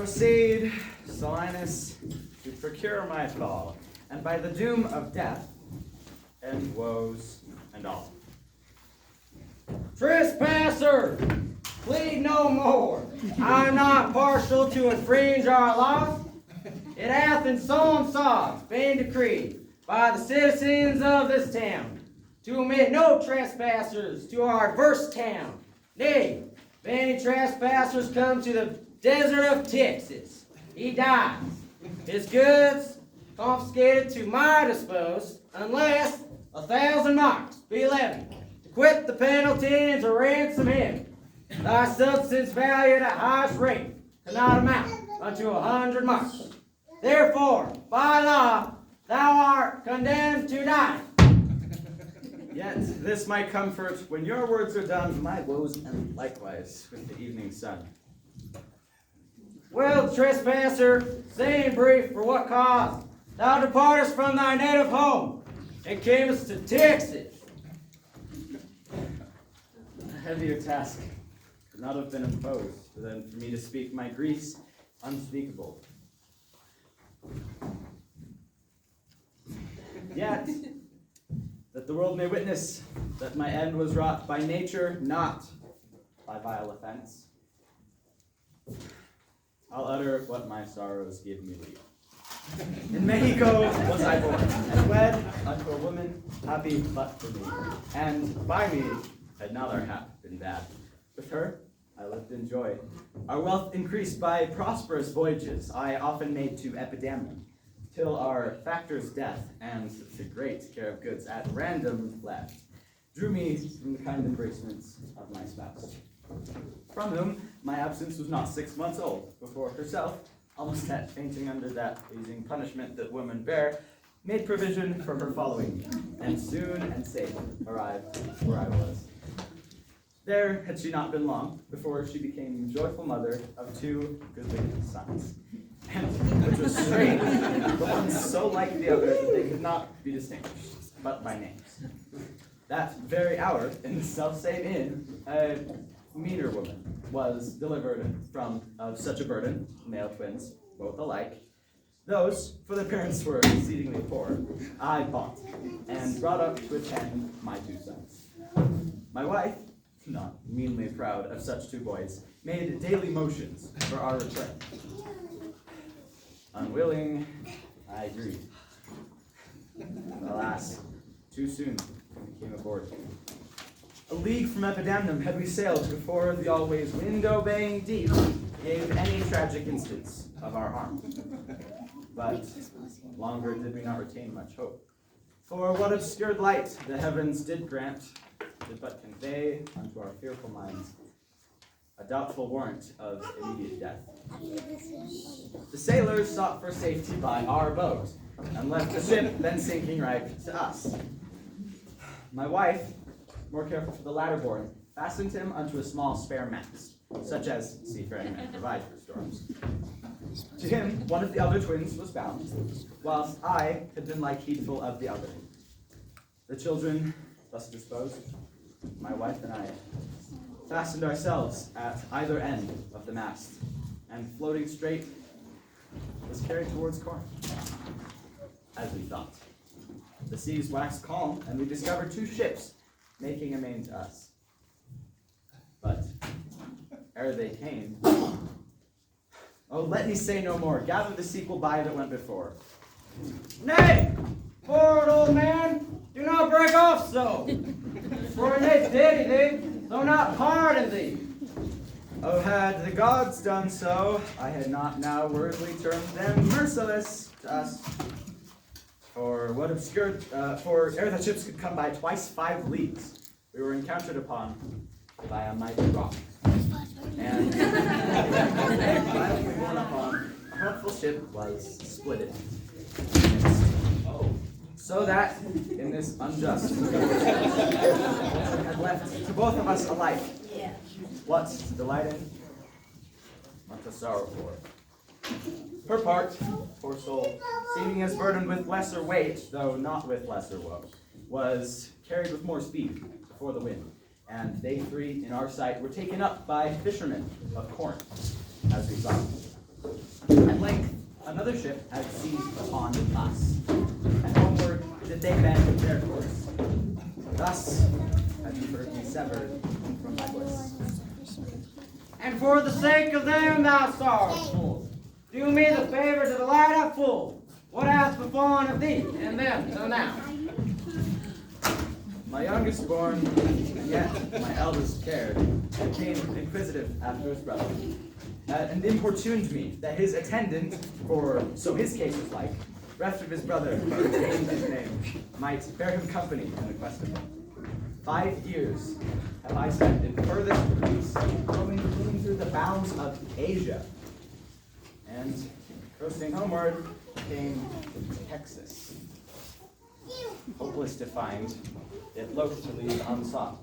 proceed, Silenus, to procure my fall, and by the doom of death, end woes and all. Trespasser, plead no more. I am not partial to infringe our laws. It hath in solemn songs been decreed by the citizens of this town to admit no trespassers to our adverse town. Nay, if any trespassers come to the desert of Texas, he dies. His goods confiscated to my dispose, unless 1,000 marks be levied to quit the penalty and to ransom him. Thy substance valued at highest rate cannot amount unto 100 marks. Therefore, by law, thou art condemned to die. Yet this my comfort, when your words are done, my woes end likewise with the evening sun. Well, trespasser, say in brief for what cause thou departest from thy native home and camest to Texas. A heavier task could not have been imposed than for me to speak my griefs unspeakable. Yet, that the world may witness that my end was wrought by nature, not by vile offense, I'll utter what my sorrows give me leave. In Mexico was I born, and wed unto a woman happy but for me. And by me had not our hap been bad. With her I lived in joy. Our wealth increased by prosperous voyages I often made to Epidamnum, till our factor's death and the great care of goods at random left drew me from the kind embracements of my spouse, from whom my absence was not 6 months old, before herself, almost at fainting under that pleasing punishment that women bear, made provision for her following me, and soon and safe arrived where I was. There had she not been long before she became joyful mother of 2 goodly sons, and which was strange, the one so like the other that they could not be distinguished, but by names. That very hour, in the selfsame inn, a meaner woman was delivered from of such a burden, male twins, both alike. Those, for their parents were exceedingly poor, I bought, and brought up to attend my 2 sons. My wife, not meanly proud of such 2 boys, made daily motions for our return. Unwilling, I agreed. Alas, too soon we came aboard. A league from Epidamnum had we sailed before the always wind-obeying deep gave any tragic instance of our harm. But longer did we not retain much hope. For what obscured light the heavens did grant did but convey unto our fearful minds a doubtful warrant of immediate death. The sailors sought for safety by our boat, and left the ship then sinking right to us. My wife, more careful for the latter-born, fastened him unto a small spare mast, such as seafaring men provide for storms. To him, one of the elder twins was bound, whilst I had been like heedful of the other. The children, thus disposed, my wife and I fastened ourselves at either end of the mast, and floating straight, was carried towards Corinth, as we thought. The seas waxed calm, and we discovered 2 ships making amain to us. But ere they came, oh, let me say no more. Gather the sequel by that went before. Nay, forward, old man, do not break off so. For they pity thee, though not pardon thee. Oh, had the gods done so, I had not now worthily termed them merciless to us. For what obscured, for ere the ships could come by twice 5 leagues, we were encountered upon by a mighty rock. And violently borne upon, a helpful ship was splitted. So that, in this unjust had left to both of us alike, what to delight in, what to sorrow for. Her part, poor soul, seeming as burdened with lesser weight, though not with lesser woe, was carried with more speed before the wind, and they 3, in our sight, were taken up by fishermen of Corinth, as we thought. At length, another ship had seized upon us, and homeward did they bend their course. Thus have you heard me severed from my bliss. And for the sake of them, thou sorrowful, do me the favor to the light up full. What hath befallen of thee and them till now? My youngest born, and yet my eldest cared, became inquisitive after his brother, and importuned me that his attendant, for so his case was like, reft of his brother, who retained his name, might bear him company in the quest of him. 5 years have I spent in furthest Greece, roaming clean through the bounds of Asia, and coasting homeward came to Texas. Hopeless to find, yet loath to leave unsought,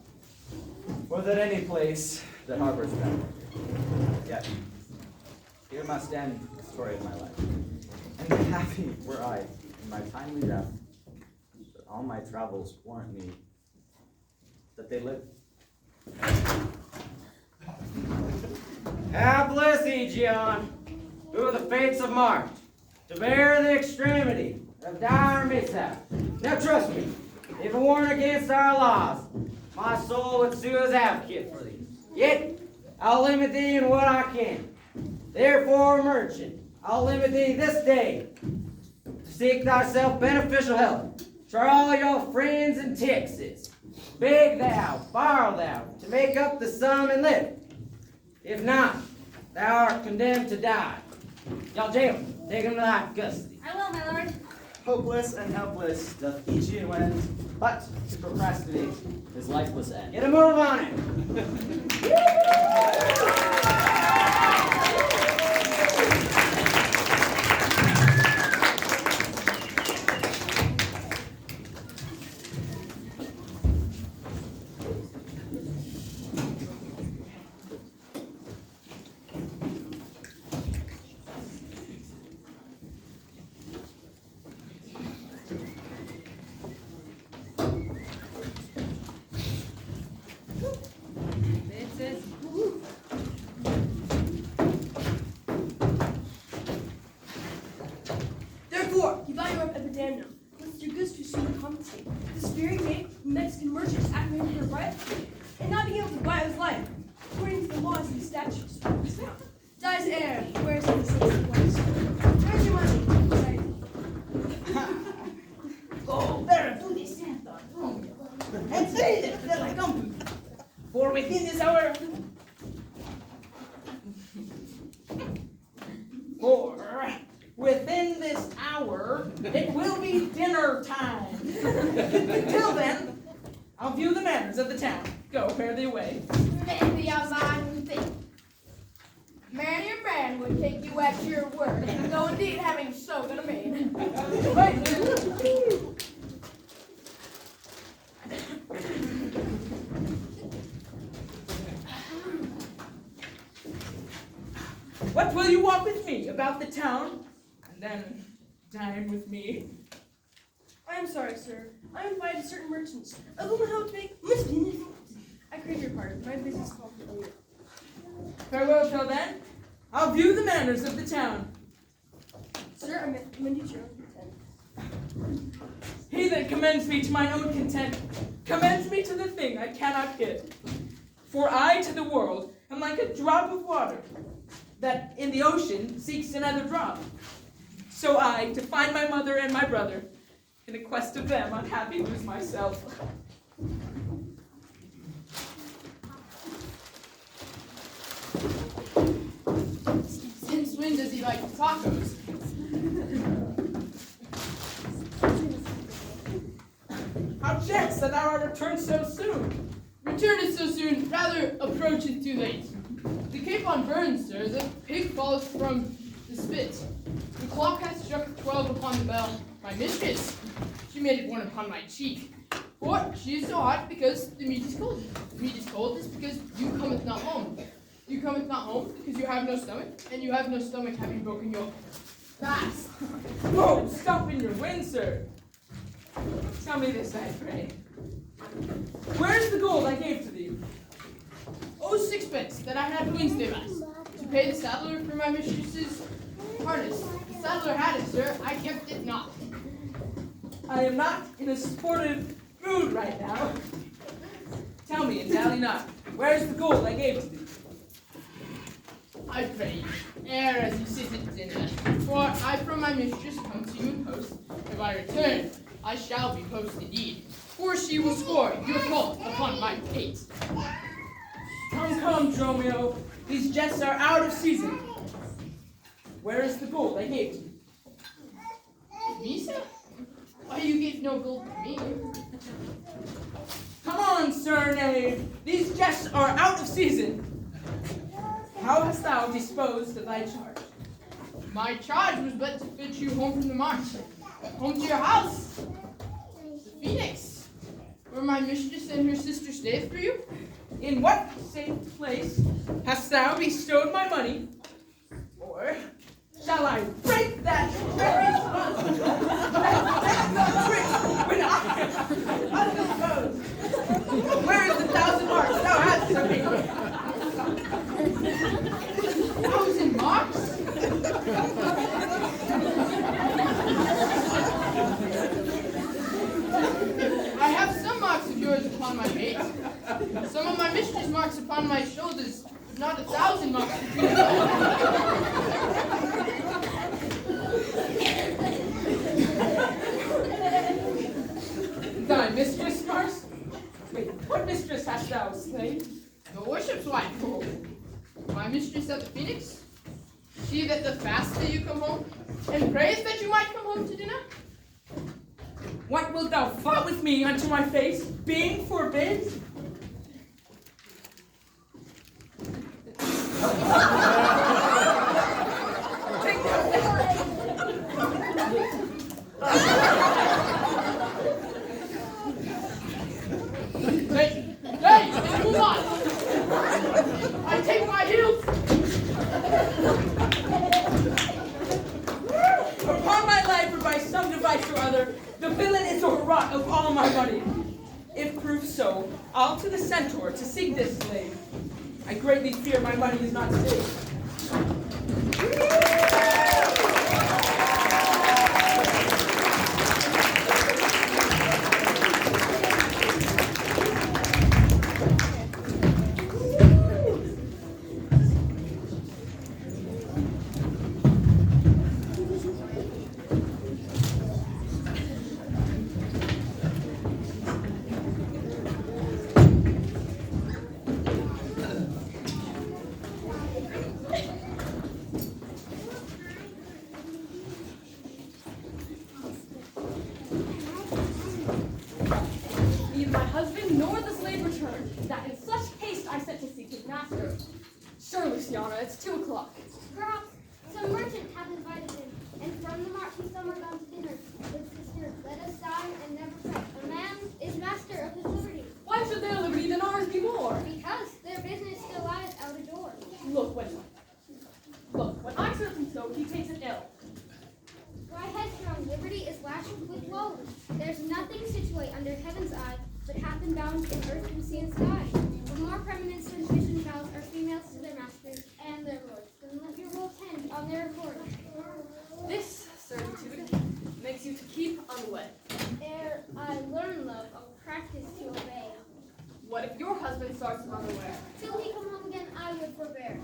or that any place that harbors them. Yet, here must end the story of my life, and happy were I in my timely death, that all my travels warrant me that they live. Hapless Aegeon, who the fates have marked, to bear the extremity of dire mishap. Now trust me, if it weren't against our laws, my soul would sue as advocate for thee. Yet, I'll limit thee in what I can. Therefore, merchant, I'll limit thee this day to seek thyself beneficial help for all your friends in Texas. Beg thou, borrow thou, to make up the sum and live. If not, thou art condemned to die. Y'all jail him. Take him to thy custody. I will, my lord. Hopeless and helpless doth Aegeon wend, but to procrastinate his lifeless end. Get a move on it. Therefore, you value up epidemium. Lest your goods too soon compensate. This very day, Mexican merchants apprehended her right, and not being able to buy his life, according to the laws and statutes. Dies heir, where's the sense was? Where's your money? Go, better do this Santa, and say that I come to you. For within this hour, it will be dinner time. Till then, I'll view the manners of the town. Go, fare thee away. Maybe a man would think. Many a man would take you at your word, though indeed having so good a maid. What will you walk with me about the town, and then dine with me? I am sorry, sir. I invited certain merchants. I don't know how to make much business. I crave your pardon. My business called for earlier. Farewell till then. I'll view the manners of the town. Sir, I meant you to your own content. He that commends me to mine own content commends me to the thing I cannot get. For I to the world am like a drop of water that in the ocean seeks another drop. So I, to find my mother and my brother, in a quest of them, unhappy lose myself. Since when does he like tacos? How chance that thou art returned so soon? Return is so soon, rather approach is too late. The capon burns, sir, the pig falls from the spit. The clock has struck 12 upon the bell. My mistress, she made it one upon my cheek. For she is so hot because the meat is cold. The meat is cold is because you cometh not home. You cometh not home because you have no stomach, and you have no stomach having broken your fast. Oh, stop in your wind, sir. Tell me this, I pray. Where is the gold I gave to thee? Oh, 6 pence that I had Wednesday last, to pay the saddler for my mistress's harness. The saddler had it, sir. I kept it not. I am not in a sportive mood right now. Tell me, and dally not, where is the gold I gave to thee? I pray you, ere as you sit at dinner, for I from my mistress come to you in post. If I return, I shall be post indeed, for she will score your fault upon my pate. Come, Dromio, these jests are out of season. Where is the gold I gave to thee? Me, sir? Why, you gave no gold to me. Come on, sir knave, these jests are out of season. How hast thou disposed of thy charge? My charge was but to fetch you home from the march, home to your house, the Phoenix, where my mistress and her sister stayed for you. In what safe place hast thou bestowed my money? Or shall I break that very trick when I undisposed? Where is the 1,000 marks thou hast of me? 1,000 marks? I have some marks of yours upon my pate, some of my mistress marks upon my shoulders, but not 1,000 marks between them. Thy mistress, Mars? Wait, what mistress hast thou slain? The worship's wife, my mistress at the Phoenix, she that doth fast till you come home, and prays that you might come home to dinner. What wilt thou fight with me unto my face, being forbid? Take that. Nay, do not! I take my heels! Upon my life or by some device or other, the villain is the rot of all my money. If proved so, I'll to the centaur to seek this slave. I greatly fear my money is not safe. Neither my husband nor the slave returned, that in such haste I sent to seek his master. Sure, Luciana, it's 2 o'clock. Perhaps some merchant hath invited him, and from the march he somewhere gone to dinner. Good sister, let us dine and never fret. A man is master of his liberty, Why should their liberty than ours be more? because their business still lies out of door. Look, when I serve him so, he takes it ill. Why headstrong liberty is lashed with woes. There's nothing situate under heaven's eye, but hath been bound in earth and sea and sky. Of more preeminence than fish and fowls are females to their masters and their lords. Then let your will tend on their accord. This servitude makes you to keep unwed. Ere I learn love, I'll practice to obey. What if your husband starts unaware? Till he come home again, I would forbear.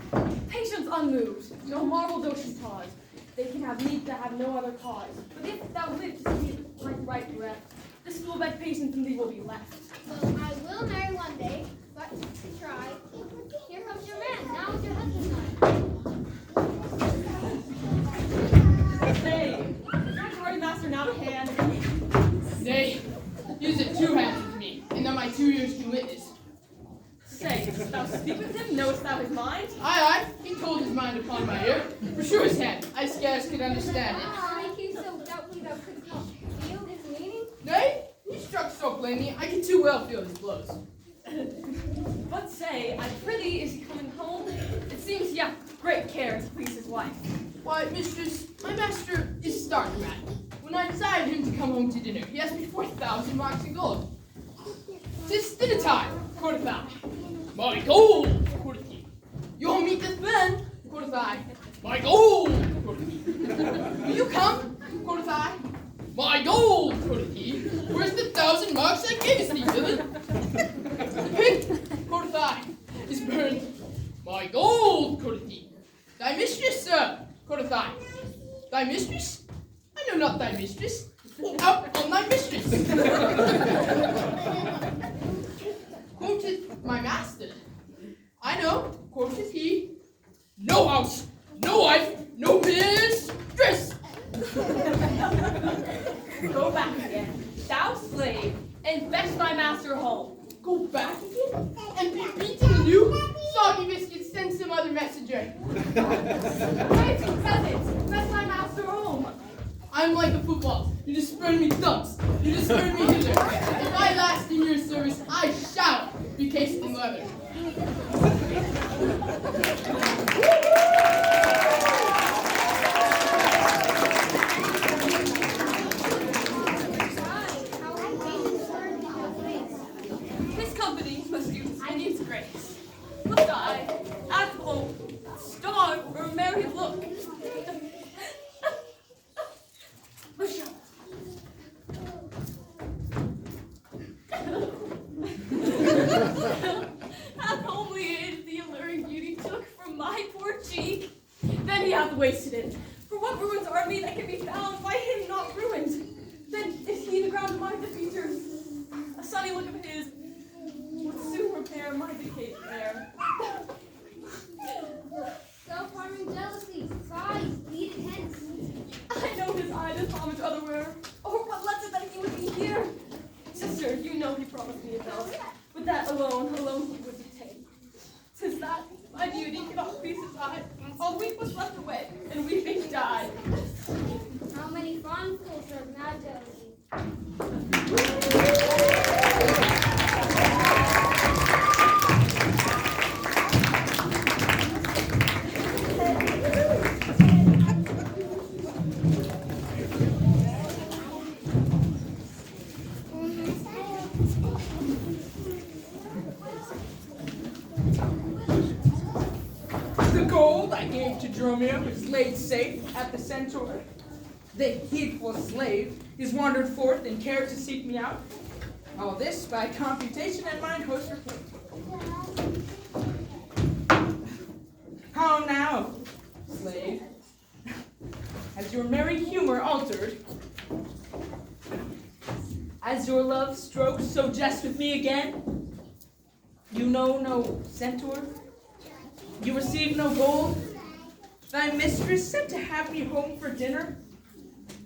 Patience unmoved, no marvel though she pause. They can have need to have no other cause. But if thou live to see my right breath, this fool beg patience in thee will be left. Well, I will marry one day, but to try. Here comes your man, now is your husband mine. Say, is my glory master now at hand? Nay, he is at 2 hands with me, and that my 2 ears can witness. Say, dost thou speak with him? Knowest thou his mind? Aye, he told his mind upon my ear. For sure his hand, I scarce could understand it. Make you so doubtfully thou couldst not feel his meaning? Nay, he struck so plainly, I can too well feel his blows. But say, I prithee, is he coming home? It seems he hath great care to please his wife. Why, mistress, my master is stark mad. When I desired him to come home to dinner, he asked me 4,000 marks in gold. 'Tis dinner time, quoth I. My gold, quoth he. You'll meet us then, quoth behold, quoth he. Thy mistress, sir, quoth I. Thy mistress? I know not thy mistress. Oh, out on thy mistress. Quoted my master. I know, quoted he. No house, no wife, no mistress. Go back again, thou slave, and fetch thy master home. Go back again and be beaten anew? Soggy biscuits, send some other messenger. Right, peasant, fetch thy master home. I'm like a football. You just spurn me thumps. You just spurn me hither. If I last in your service, I shall be cased in leather. His company must do and its grace. Must I, at home, starve or merry look? How homely is the alluring beauty took from my poor cheek. Then he hath wasted it. For what ruins are me that can be found by him not ruined? Then is he the ground of my defeaters? A sunny look of his would soon repair my decayed hair. Self-harming jealousy, pride, lead it hence. I know his eye does homage otherwhere. Or what lets it that he would be here? Sister, you know he promised me a belt. But that alone he would detain. 'Tis that my beauty cannot be his eye. All weep was left away, and weeping died. How many fond fools serve mad jealousy? The gold I gave to Dromio is laid safe at the centaur. The heedful slave is wandered forth and cared to seek me out. All this by computation and mine host report. How now, slave? Has your merry humor altered? As your love strokes so jest with me again? You know no centaur? You receive no gold? Thy mistress sent to have me home for dinner?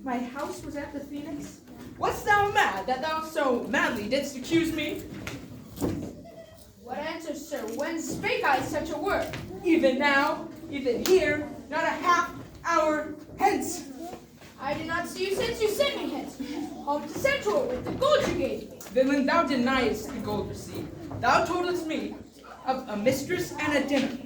My house was at the Phoenix? Wast thou mad that thou so madly didst accuse me? What answer, sir? When spake I such a word? Even now, even here, not a half hour hence. I did not see you since you sent me hence. Home to Central with the gold you gave me. Villain, thou deniest the gold received. Thou toldest me of a mistress and a dinner.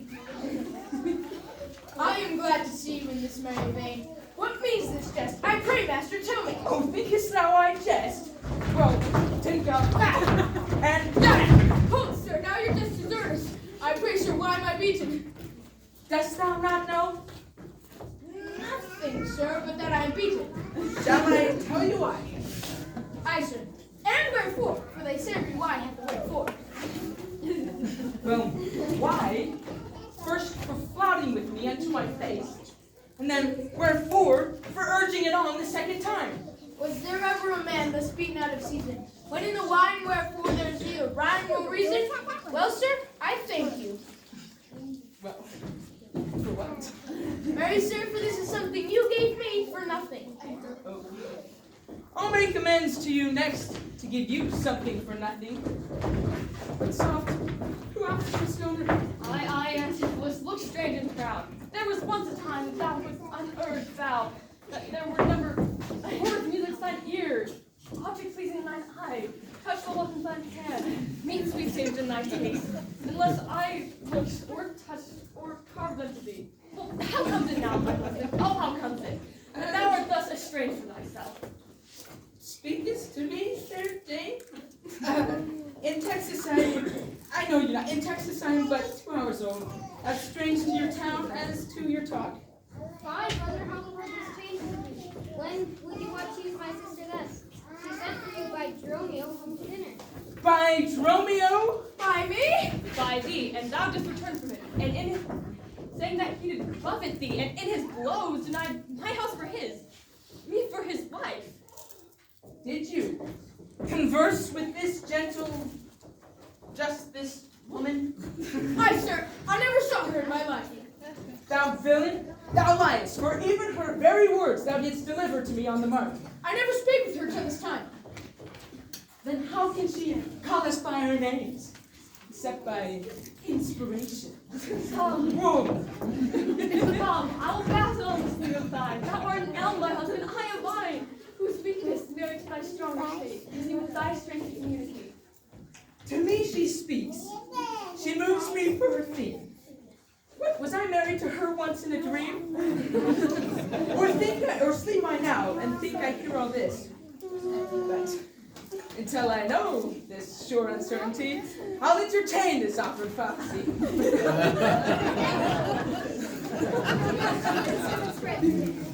I am glad to see you in this merry vein. What means this jest? I pray, master, tell me. Oh, thinkest thou I jest? Well, take out that and that. Hold, sir, now you're just deserters. I pray, sir, why am I beaten? Dost thou not know? Nothing, sir, but that I am beaten. Shall I tell you why? Aye, sir. And wherefore? For they say every why hath a wherefore. Well, why? First for flouting with me unto my face, and then wherefore for urging it on the second time. Was there ever a man thus beaten out of season? When in the why and wherefore there's neither rhyme nor reason? Well, sir, I thank you. Well, for what? Marry, sir, for this is something you gave me for nothing. Oh. I'll make amends to you next to give you something for nothing. But soft, who asked for stoner? I, Antipholus, look strange and proud. There was once a time that thou wouldst unurged vow, that there were never words music in thine ears, object pleasing in thine eye, touch the love in thine hand, meat sweet things in thy taste, unless I looked or touched or carved unto thee. Well, how comes it now, my husband? Oh, how comes it? That thou art thus estranged from thyself. Speakest to me, fair dame? In Texas I know you're not. In Texas I am but 2 hours old. As strange to your town as to your talk. Why, brother, how the world has changed with you. When would you want to use my sister thus? She sent for you by Dromio home to dinner. By Dromio? By me? By thee, and thou didst return from it, and in his buffet thee, and in his blows denied my house for his, me for his wife. Did you converse with this this woman? Aye, sir, I never saw her in my life. Thou villain, thou liest, for even her very words thou didst deliver to me on the mark. I never spake with her till this time. Then how can she call us by our names, except by inspiration? Come, Whoa! come, I will battle on this thing of thine. Thou art an elm, my husband, I am thine, whose weakness married to thy strongest faith, using with thy strength to communicate. To me she speaks. She moves me for her theme. What, was I married to her once in a dream? or sleep I now and think I hear all this? But until I know this sure uncertainty, I'll entertain this awkward prophecy.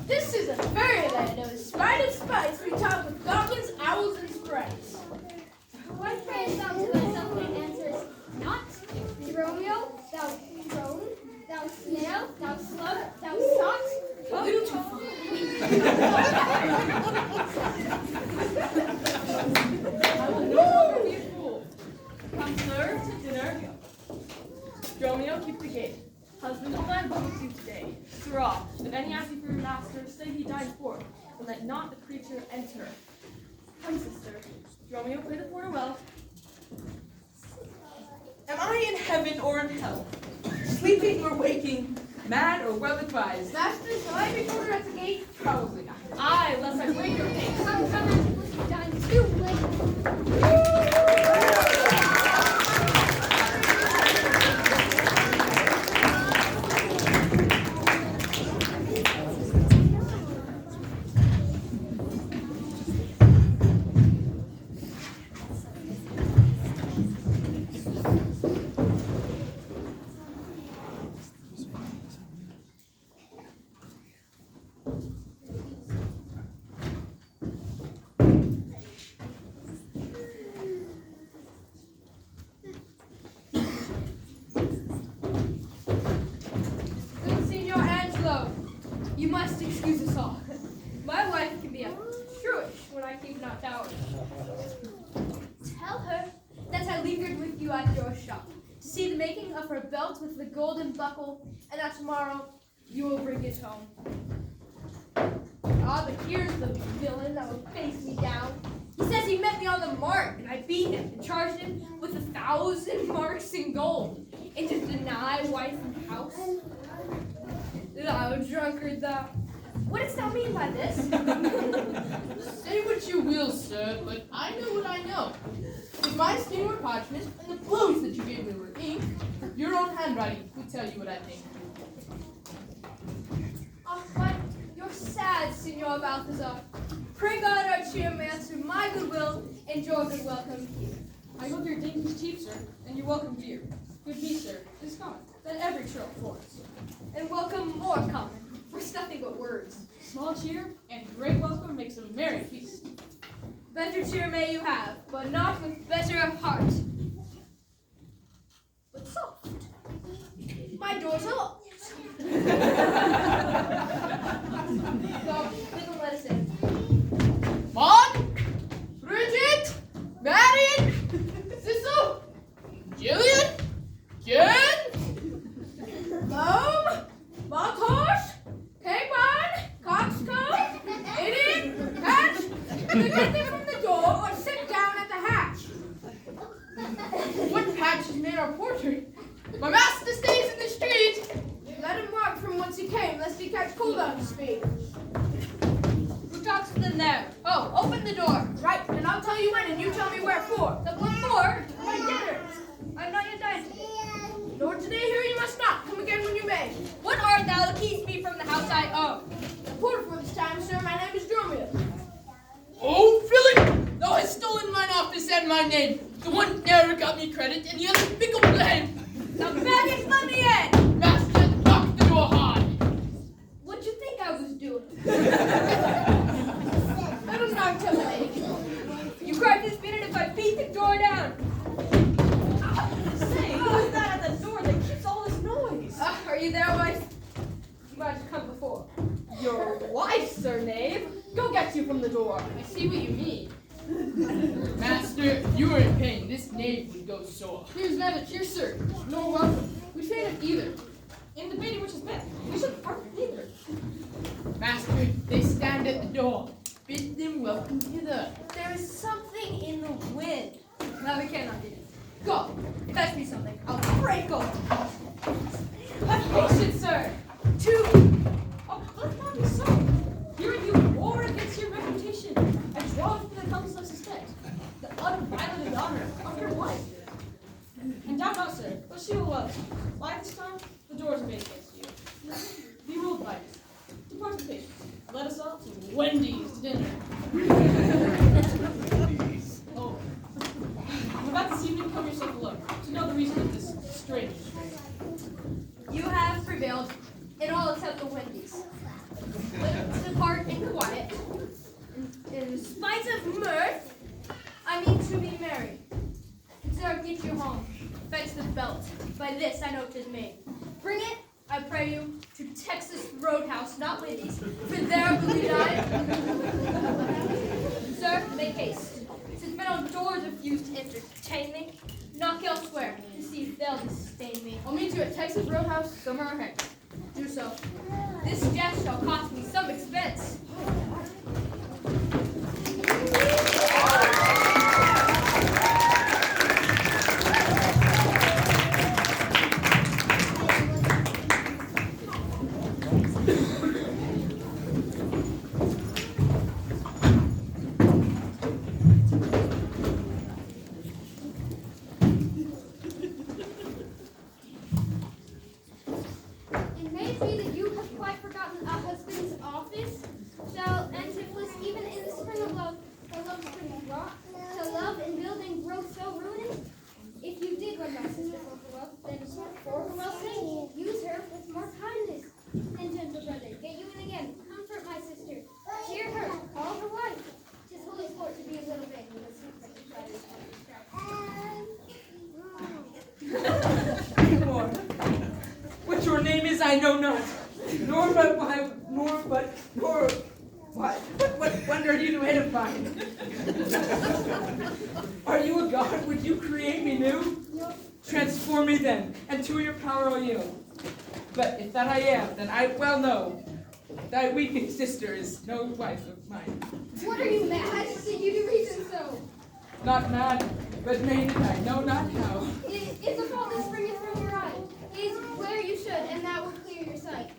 This is a fairyland of spite of spice. We talk with goblins, owls, and sprites. What prayest thou to thyself and answerest not? Romeo, thou drone, thou snail, thou slug, thou sot, A little too far. I will no longer be a fool. Come, sir, to dinner. Romeo, keep the gate. Husband, hold thy boat with you today. Sirrah, if any ask you for your master, say he died forth, and let not the creature enter. Come, sister. Romeo, play the porter well. Am I in heaven or in hell? Sleeping or waking? Mad or well advised? Master, shall I be porter at the gate? Probably not. Aye, lest I break your pace. come, Master, done too late. Good Signor Angelo, you must excuse us all. My wife can be a shrewish when I keep not down. Tell her that I lingered with you at your shop to see the making of her belt with the golden buckle, and that tomorrow you will bring it home. Ah, but here's the villain that will face me down. He says he met me on the mark, and I beat him and charged him with 1,000 marks in gold, and to deny wife and house. Thou drunkard, thou. What dost thou mean by this? Say what you will, sir, but I know what I know. If my skin were parchment and the blows that you gave me were ink, your own handwriting would tell you what I think. Ah, but you're sad, Signor Balthazar. Pray God our cheer may answer my goodwill and your good welcome here. I hope your drink is cheap, sir, and your welcome dear. Good me, sir, is common, that every churl affords. And welcome more common, for it's nothing but words. Small cheer and great welcome makes a merry feast. Better cheer may you have, but not with better heart. But soft. My doors are locked. So, little let us in. Maud, Bridget, Marion, Cecil, Jillian, Jen, Loam, Maltosh, Capon, Coxcomb, Idiot, Hatch, to get them from the door or sit down at the hatch. what patch has made our portrait? My master stays in the street. Let him mark from whence he came, lest he catch cold on his feet. Who talks to them there? Oh, open the door. Right, and I'll tell you when, and you tell me wherefore. The what for? My dinner. I'm not yet dined. Nor today here you must not. Come again when you may. What art thou that keeps me from the house I own? The porter for this time, sir. My name is Dromio. Oh, Philip, thou hast stolen mine office and my name. The one never got me credit, and the other fickle blame. The faggots let me in. Master, lock the door hard. What'd you think I was doing? That was not intimidating. You cried this minute if I beat the door down. Say, who is that at the door that keeps all this noise? Are you there, wife? from the door. I see what you mean. Master, if you were in pain, this knave would go sore. Here's neither cheer, sir, nor welcome. We fain of either. In debating which is best, we should part with neither. Master, they stand at the door. Bid them welcome hither. There is something in the wind. Now we cannot do it. Go, fetch me something. I'll break off. Have patience, sir. Oh, let not be so. Hearing you war against your reputation, I draw from the counsel I suspect the unviolated honor of your wife. And doubt not, sir, but she will love. By this time, the doors are made against you. Be ruled by it. Depart with patience. Let us all to Wendy's dinner. Oh, about this evening, come yourself alone to know the reason of this strange. You have prevailed in all except the Wendy's. Let's depart in quiet. In spite of mirth, I mean to be merry. Sir, get you home. Fetch the belt. By this I know 'tis made. Bring it, I pray you, to Texas Roadhouse, not Wendy's, for there believe I. Sir, make haste. Since men on doors refuse to entertain me, knock elsewhere to see if they'll disdain me. I'll meet you at Texas Roadhouse somewhere ahead. Do so. This jest shall cost me some expense. It may be that you have quite forgotten a husband's office. Shall Antipholus, even in the spring of love, for love spring rot, to love and build and grow so ruined? If you did wed my sister for her love, then for her well sake, use her with more kindness. And gentle brother, get you in again, comfort my sister, cheer her, call her wife. 'Tis holy sport to be a little bit with a secret to try this Lord, what your name is, I know not. Nor what wonder you to edify. Are you a god? Would you create me new? Transform me then, and to your power I'll yield. But if that I am, then I well know thy weeping sister is no wife of mine. What are you mad? Did you do reason so? Not mad, but maiden I know not how. If the fault that springeth from your eye is where you should, and that will clear your sight.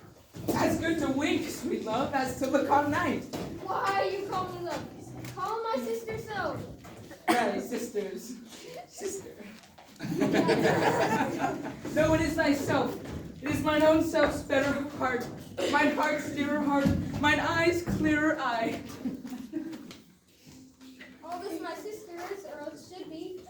As good to wink, sweet love, as to look on night. Why you call me love? Call my sister so. Thy sister's sister. No, it is thyself. It is mine own self's better heart, mine heart's dearer heart, mine eyes clearer eye. All this my sister is, or else should be.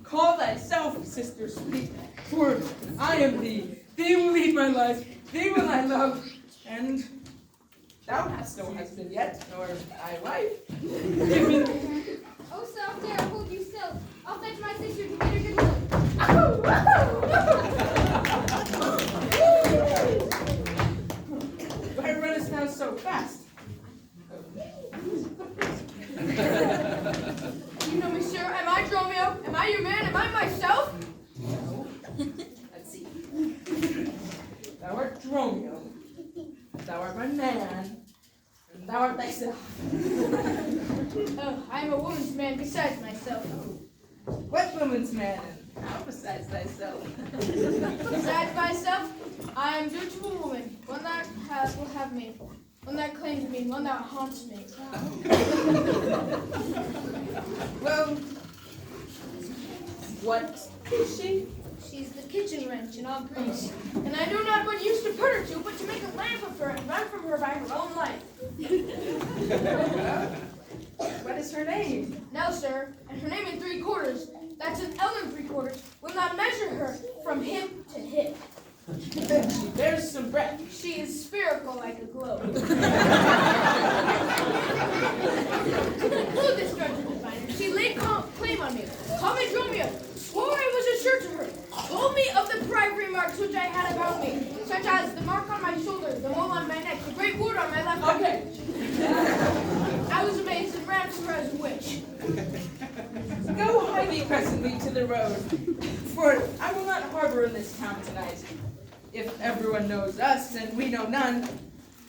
Call thyself sister sweet, for I am thee. Thee will lead my life, thee will I love, and thou hast no husband yet, nor I wife. Give me Oh, self dare hold you still. I'll fetch my sister to get her good look. Why runnest thou so fast? You know me, sir. Am I Dromio? Am I your man? Am I myself? No. Let's see. Thou art Dromio. Thou art my man. And thou art thyself. Oh, I am a woman's man besides myself. What woman's man? And how besides thyself? Besides myself, I am due to a woman, one that will have me, one that claims me, one that haunts me. Well, what is she? She's the kitchen wrench in all Greece, and I know not what use to put her to, but to make a lamp of her and run from her by her own life. What is her name? Now, sir, and her name in 3/4, that's an L in 3/4, will not measure her from hip to hip. She bears some breath. She is spherical like a globe. Who this judge and diviner? She laid claim on me, called me Dromio, swore I was assured to her, told me of the private marks which I had about me, such as the mark on my shoulder, the mole on my neck, the great wart on my left eye. Okay. I answer her as you wish. Go hie thee presently to the road, for I will not harbor in this town tonight. If everyone knows us and we know none,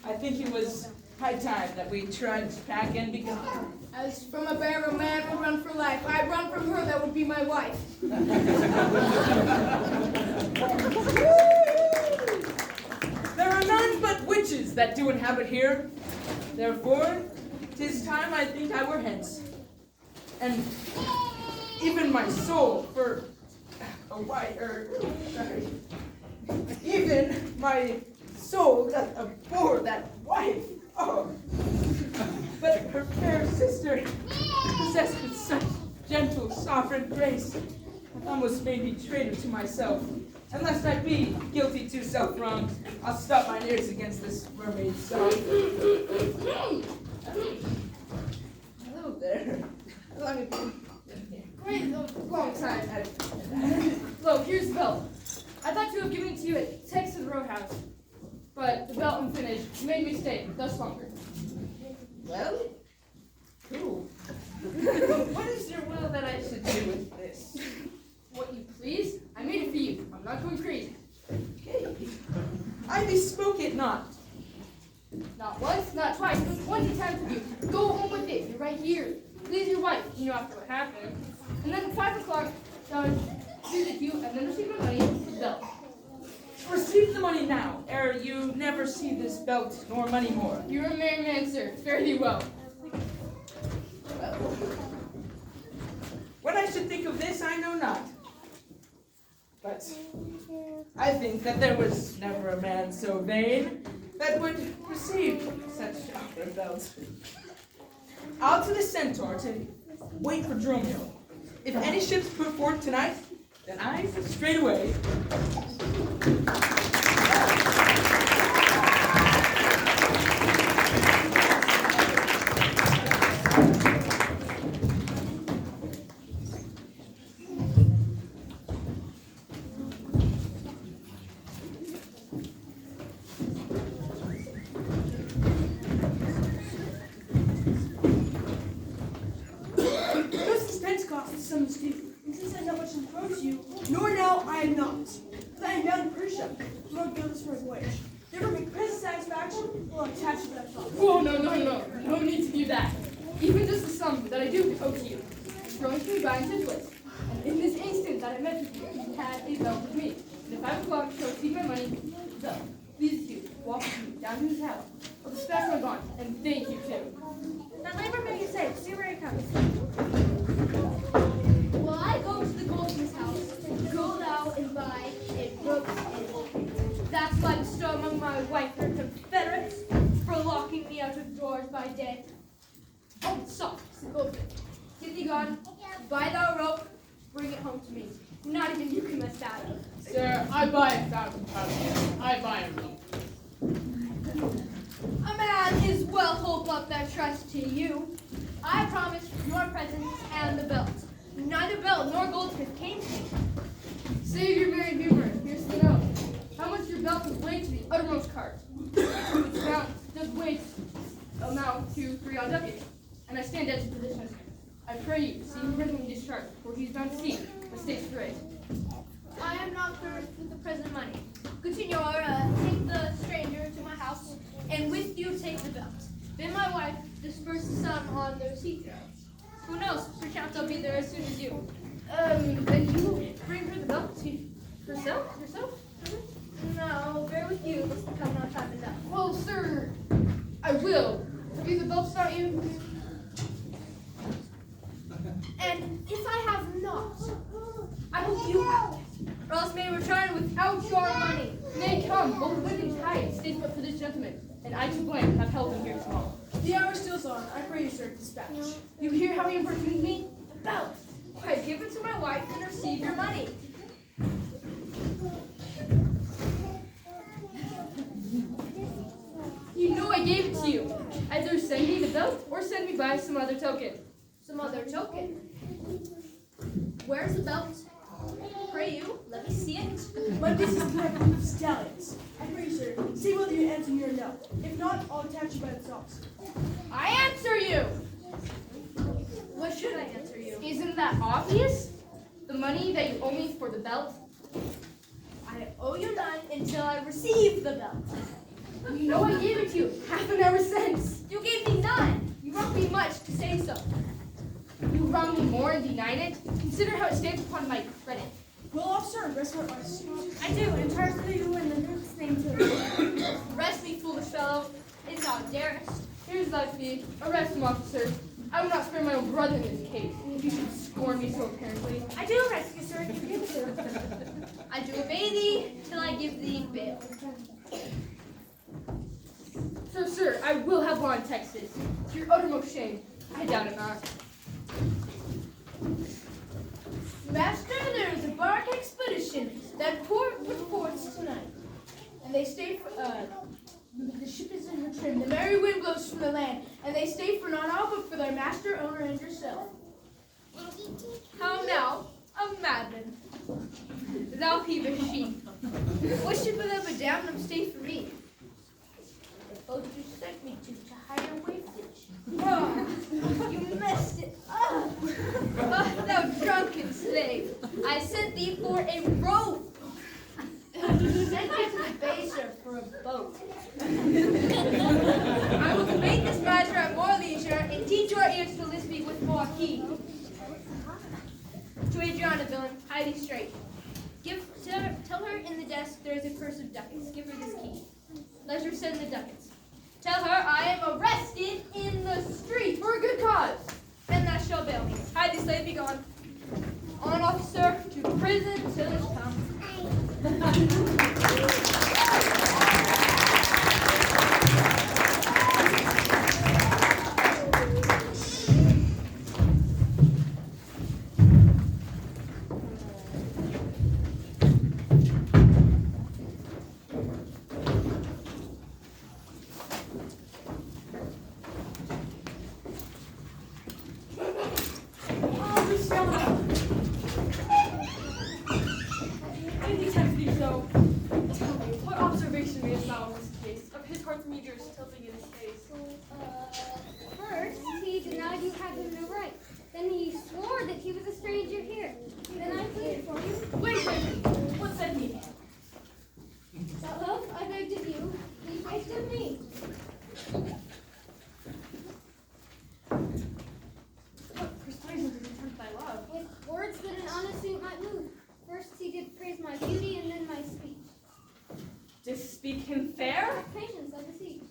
I think it was high time that we tried to pack and be gone. As from a bear, a man will run for life. I run from her that would be my wife. There are none but witches that do inhabit here. Therefore, 'tis time I think I were hence. And even my soul for a wife, sorry. Even my soul doth abhor that wife. Oh. But her fair sister, possessed with such gentle, sovereign grace, hath almost made me traitor to myself. Unless I be guilty to self-wrong, I'll stop mine ears against this mermaid's song. Hello there. How long have you been here? Quite a long time. Look, here's the belt. I thought to have given it to you at Texas Roadhouse, but the belt unfinished made me stay thus longer. Well, cool. What is your will that I should do with this? What you please? I made it for you. I'm not going crazy. Okay. I bespoke it not. Not once, not twice, but 20 times with you. Go home with it. You're right here. Please your wife. You know after what happened. And then at 5 o'clock, visit you, and then receive my money, the belt. Receive the money now, ere you never see this belt nor money more. You're a merry man, sir. Fare thee well. Well, what I should think of this, I know not. But I think that there was never a man so vain that would receive such a belt. Out to the Centaur to wait for Dromio. If any ships put forth tonight, then I straight away. This is Pentecost, the son of Stephen. And since I not much opposed you, nor now I am not. But I am bound in Persia, Lord Gildas for his voyage. Therefore, make present satisfaction will attach to that thought. Whoa, no. No need to do that. Even just the sum that I do owe to you is growing to me by intentions. And in this instant that I met with you, you had a belt with me. And at 5 o'clock, shall receive my money, the belt. Please do. Walk with me down to his house. I'll dispatch my bond. And thank you, too. That labor may be safe. See where it comes. Well, I go to the goldsmith's house, go thou and buy a book and that's why I bestow among my wife and her confederates for locking me out of doors by day. Oh, soft, said the goldsmith. Get thee gone, buy thou a rope, bring it home to me. Not even you can mess that up. Sir, I buy 1,000 pounds. I buy a rope. A man is well hold up that trust to you. I promise your presence and the belt. Neither belt nor goldsmith came to me. Save your merry humor. Here's the note. How much your belt was weighed to the uttermost cart. Its amount does weight amount to 3 odd ducats. And I stand at your position. I pray you, see him presently discharged, for he is bound to sea, but stay straight. I am not furnished with the present money. Good Signor, take the stranger to my house, and with you take the belt. Then my wife disperse the sum on the receipt. Who knows? Perchance I'll be there as soon as you. Then you bring her the belt to herself? No, bear with you. This will come not time enough. Well, sir, I will. If the belt's not you. And if I have not, I hope you have it, or else may return without your money. Nay, come, both wind and tide stays but for this gentleman, and I to blame have held him here small. The hour steals on. I pray you, sir, dispatch. You hear how he importuned me? The belt. Why, give it to my wife and receive your money. You know I gave it to you. Either send me the belt or send me by some other token. Some other token. Where's the belt? Pray you, let me see it. But this is connected with stallions. I pray you, sir, see whether you answer me or no. If not, I'll attach you by the socks. I answer you! What should I answer you? Isn't that obvious? The money that you owe me for the belt? I owe you none until I receive the belt. You know I gave it to you half an hour since. You gave me none. You wrong me much to say so. You wrong me more in denying it. Consider how it stands upon my credit. Will officer arrest our artist? I do, and charge you in the next name to Arrest me, foolish fellow. If thou darest. Here's thy fee. Arrest him, officer. I will not spare my own brother in this case. If you should scorn me so apparently. I do arrest you, sir, if you give it to I do obey thee till I give thee bail. Sir, I will have law in Texas. To your uttermost shame. I doubt it not. Master, there is a bark expedition that port with ports tonight. And they stay for, the ship is in her trim. The merry wind blows from the land. And they stay for none all but for their master, owner, and yourself. How now, a madman. Thou peevish sheep. What ship will ever damn them stay for me? The boat you sent me to hide your wastage. Oh, you messed it up. Oh, thou drunken slave. I sent thee for a rope. You sent me to the bay, sir, for a boat. I will debate this matter at more leisure and teach your ears to listen me with more heed. To Adriana, villain, hide thee straight. Tell her in the desk there is a purse of ducats. Give her this key. Let her send the ducats. Tell her I am arrested in the street for a good cause. Then thou shalt bail me. Hide thee, slave, be gone. On, officer, to prison till it's come. First, he denied you had him no right. Then he swore that he was a stranger here. Then I pleaded for you. Wait a minute. What said he? That love I begged of you, he placed in me. What persuasion did he tempt thy love? With words that an honest suit might move. First he did praise my beauty and then my speech. To speak him fair? Patience, I beseech.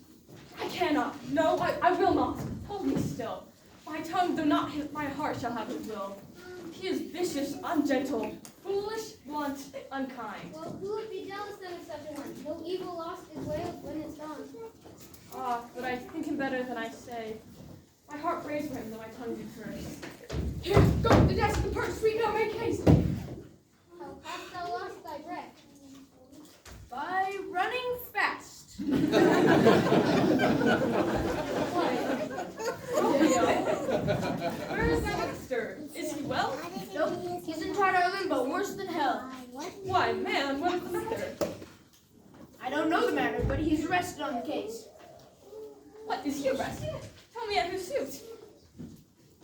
I cannot. No, I will not. Hold me still. My tongue, though not his, my heart shall have his will. He is vicious, ungentle, foolish, blunt, unkind. Well, who would be jealous then of such a one? No evil lost is wailed when it's gone. Ah, but I think him better than I say. My heart braves for him, though my tongue do first. Here, go, the desk, the purse, sweet, now make haste. How hast thou lost thy breath? By running fast. Where is my master? Is he well? Nope, he's in Tartar Island, but worse than hell. Why, man, what is the matter? I don't know the matter, but he's arrested on the case. What, is he arrested? Tell me at whose suit.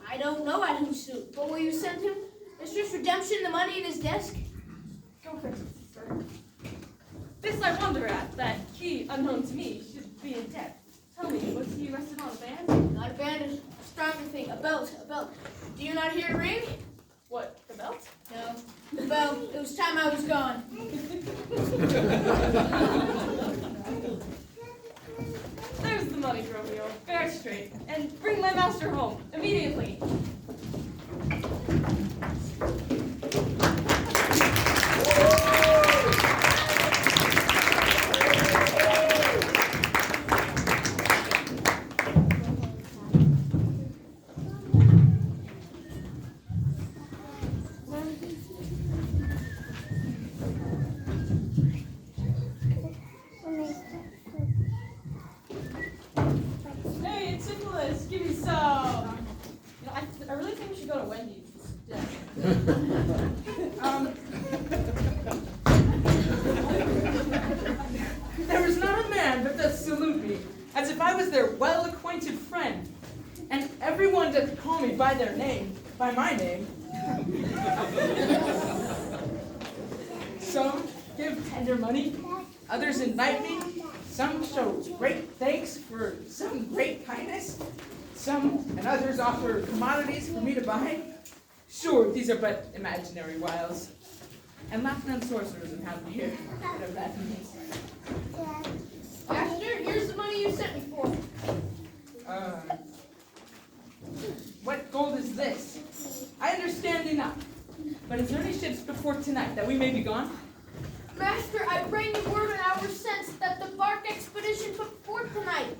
I don't know at whose suit, but will you send him Mistress Redemption the money in his desk? Go for it, sister. This I wonder at, that he, unknown to me, should be in debt. Tell me, was he arrested on a band? Not a band, a stronger thing, a belt, a belt. Do you not hear it ring? What, the belt? No, the bell. It was time I was gone. There's the money, Romeo. Bear straight, and bring my master home, immediately. Hey, it's Nicholas. Give me some. You know, I really think we should go to Wendy's instead. There is not a man but does salute me, as if I was their well-acquainted friend. And every everyone does call me by their name, by my name. Some give tender money, others invite me, some show great thanks for some great kindness, some and others offer commodities for me to buy. Sure, these are but imaginary wiles, and laughing on sorcerers and have here, whatever that means. Master, here's the money you sent me for. What gold is this? I understand enough, but is there any ships before tonight that we may be gone? Master, I bring you word in our sense that the bark expedition put forth tonight.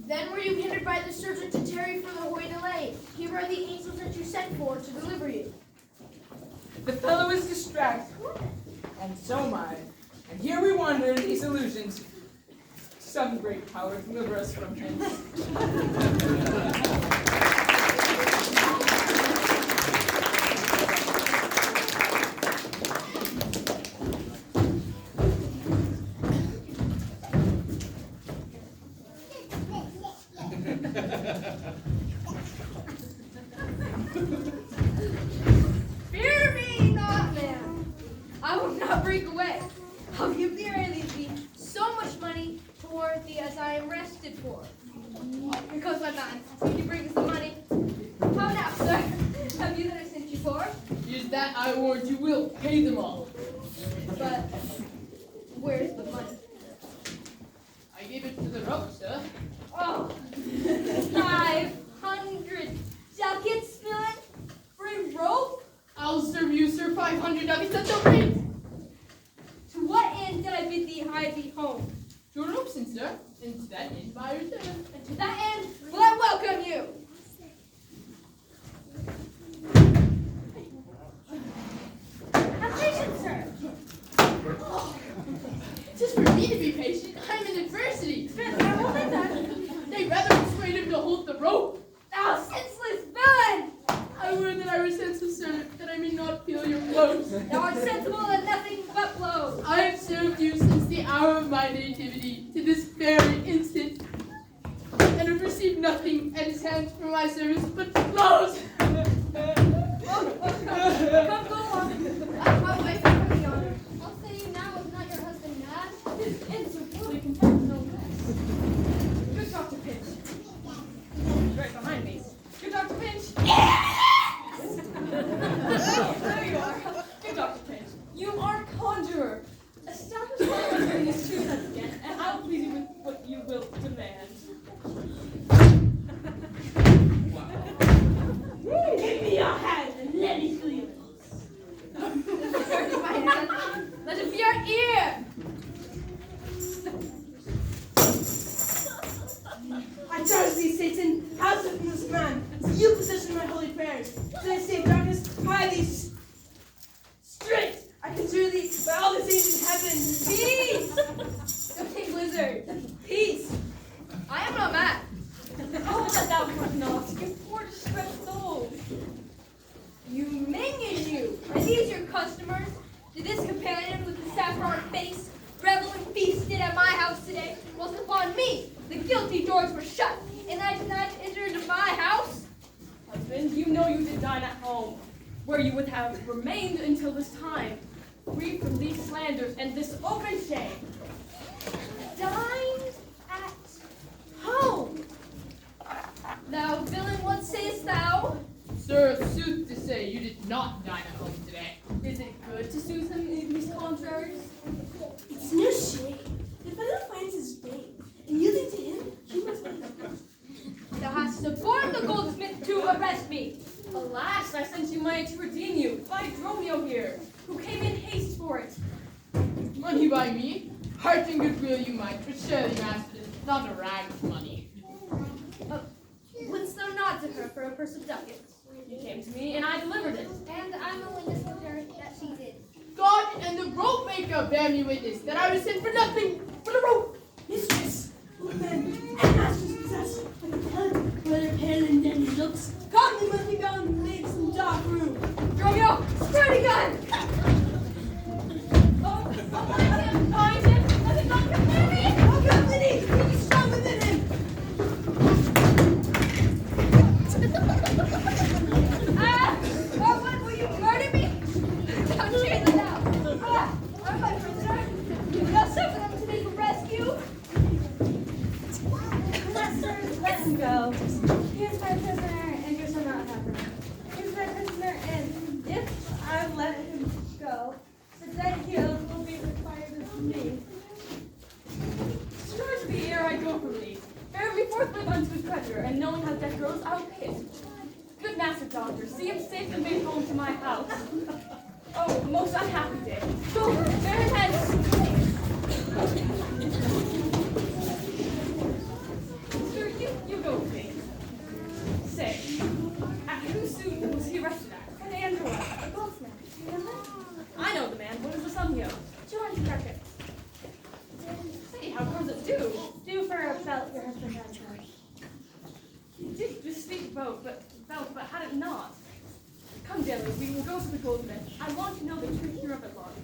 Then were you hindered by the surgeon to tarry for the hoy delay. Here are the angels that you sent for to deliver you. The fellow is distracted, and so am I. And here we wander in these illusions. Some great power deliver us from hence. Fear me not, man. I will not break away. I'll give thee or leave thee so much money toward thee as I am rested for. Because my man, he brings the money. How now, sir? Have you that I sent you for? Is that I warrant you will pay them all. But where's the money? I gave it to the rope, sir. Oh, 500 ducats, man, for a rope? I'll serve you, sir, 500 ducats at the rate. To what end did I bid thee hide thee home? To a rope, sir, and to that end my return. And to that end will I welcome you. Have patience, sir. Just for me to be patient, I'm in adversity. I won't let that. They rather persuade him to hold the rope. Thou senseless villain! I would that I were senseless, sir, that I may not feel your blows. Thou art sensible and nothing but blows. I have served you since the hour of my nativity to this very instant, and have received nothing at his hands for my service but blows. Come, go on. My wife is coming on. I'll say you now, is not your husband mad? His insultfully contempt no less. Good Dr. Pinch. Right behind me. Good Dr. Pinch. There you are. Good Dr. Pinch. You are a conjurer. Establish my husband is true again, and I'll please you with what you will demand. Give me your hand and let me feel your my hand. Let it be your ear. I charge thee, Satan, house of this man, as you possession my holy prayers. Did I say darkness? Hide thee straight. I conjure thee by all the saints in heaven. Peace! Don't take lizard. Peace. I am not mad. Oh, that thou wert not. You poor distressed soul. You minion, you! Are these your customers? Did this companion with the saffron face revel and feasted at my house today? Whilst upon me the guilty doors were shut, and I did not enter into my house? Husband, you know you did dine at home, where you would have remained until this time, free from these slanders and this open shame. Dined at home? Thou villain, what sayest thou? Sir, sooth to say, you did not dine at home today. Is it good to soothe him in these contraries? It's no shame. The fellow finds his game, and yielding to him, you must let him. Thou hast suborned the goldsmith to arrest me. Alas, I sent you money to redeem you by Dromio here, who came in haste for it. Money by me? Heart and goodwill you might, but surely, master, not a rag of money. Wouldst thou not to her for a purse of ducats? You came to me, and I delivered it. And I'm a witness with her that she did. God and the rope maker bear me witness that I was sent for nothing but a rope. Mistress, both men and masters possess, I can tell whether pale and deadly looks. Come, they must be bound and made some dark room. Dromio, squirty gun! Find him! Let him not compare me! Oh, God, Liddy! He is strong within him! after, and knowing how death grows, I will pay it. Good master doctor, see him safe and made home to my house. Oh, most unhappy day. Go, bear his head. Sir, you go with me. Say, who soon was he arrested at? An Angela, a goldsmith. Do you know him? I know the man. What is the sum he owes? 200 ducats. Say, how comes it due? Due for a belt your husband has on. You did just speak about but had it not. Come, Dilly, we will go to the goldsmith. I want to know the truth hereof at large.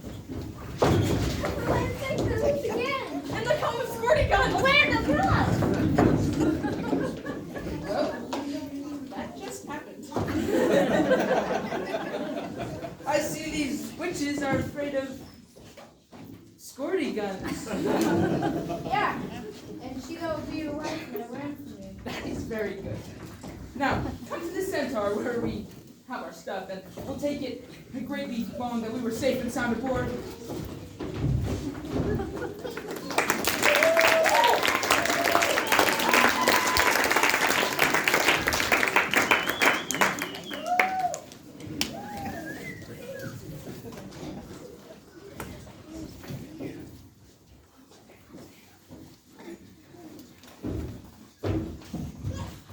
For land's sake, this again! And the home of squirty guns! Land of blood! Well, that just happened. I see these witches are afraid of squirty guns. Yeah, and Sheila will be your wife when I learn from you. That is very good. Now, come to the centaur where we have our stuff, and we'll take it greatly long that we were safe and sound aboard.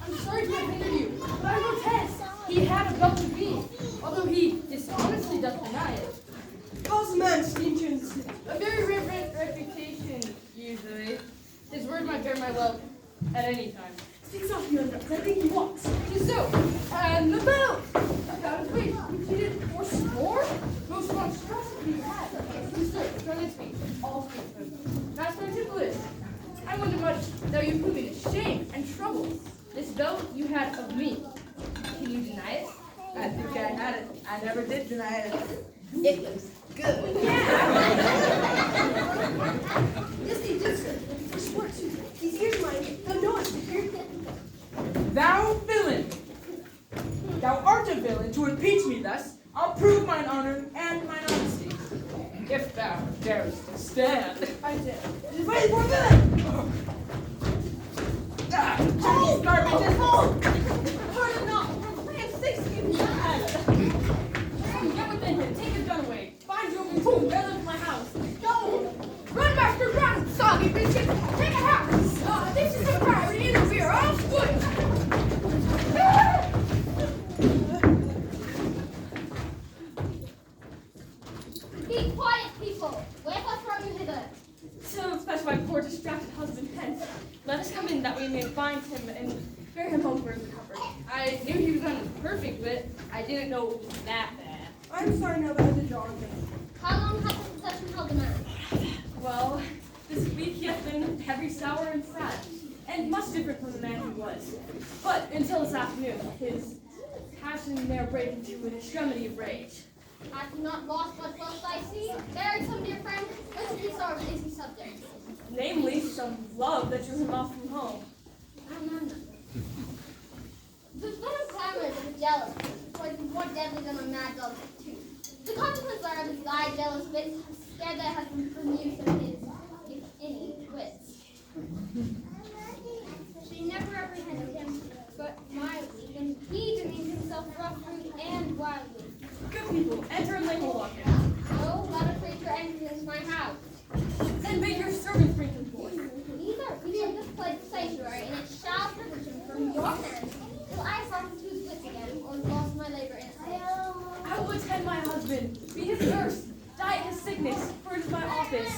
I'm sorry to have hindered you, but I protest. He had a belt to be, although he dishonestly doth deny it. Calls a man steam tunes. A very reverent reputation, usually. His word might bear my well at any time. Speak softly, Andres. I think he walks. Tis so, and the belt! About his weight, repeated fourscore? Most monstrosity he had. Tis so, Charlotte's feet, all speak for him. Master Antipolis, I wonder much, though you put me to shame and trouble. This belt you had of me. Can you deny it? I think I had it. I never did deny it. It looks good. Yes, he did, sir. For sport, too. These ears mine. Thou knowest, figure. Thou villain! Thou art a villain to impeach me thus. I'll prove mine honor and mine honesty. If thou darest to stand. I did. It is ready for a villain! Ah, Chinese garbages! Pardon not, for land's sake, give me your head. Come, get within him, take his gun away. Find your own tomb, bear them to my house. Go! Run, master, run! Soggy biscuit! Take a house! This is a priority interfere. I'll split! Be quiet, people! Wherefore brought you hither? To fetch my poor distracted husband hence. Let us come in that we may find him and bear him home for his recovery. I knew he was on a perfect bit. I didn't know it was that bad. I'm sorry now that I did wrong thing. How long has the possession held the man? Well, this week he hath been heavy, sour, and sad, and much different from the man he was. But until this afternoon, his passion there break into an extremity of rage. Hath he not lost much wealth, I see? Buried some dear friend? Which of these sorrows is he subject? Namely, some love that drew him off from home. No. The venom clamors of a jealous poison more deadly than a mad dog's tooth. The consequence are that thy jealous fits have scared thy husband from use of his, if any, wits. She never apprehended him, but mildly, when he demeaned himself roughly and wildly. Good people, enter and lay hold on him. No, let a creature enter into my house. Then bid your servants bring him forth. Neither, he shall display the sanctuary, and it shall privilege him from your hands, till I have brought him to his wits again, or lost my labor in its sake. I will attend my husband, be his nurse, die in his sickness, for it is my office.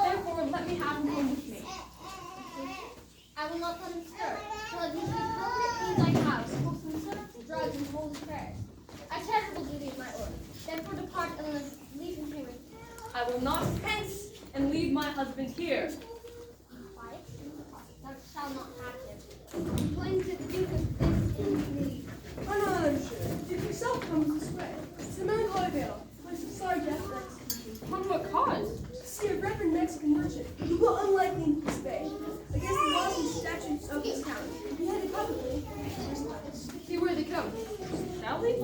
Therefore, let me have him home with me. I will not let him stir, till it is the appropriate means I have, wholesome service, drugs, and holy prayers. A terrible duty is my order. Therefore depart and leave him here with me. I will not hence and leave my husband here. Quiet, thou shalt not have him. Complain to the Duke of this in me. I'm not unsure. Duke himself comes this way. It's a melancholy vale. Place of sorry death and execution. On what cause? See, a reverend Mexican merchant, well, unlikely in his bay, against the laws and statutes of his town, beheaded publicly for his lives. See where they come. Shall we?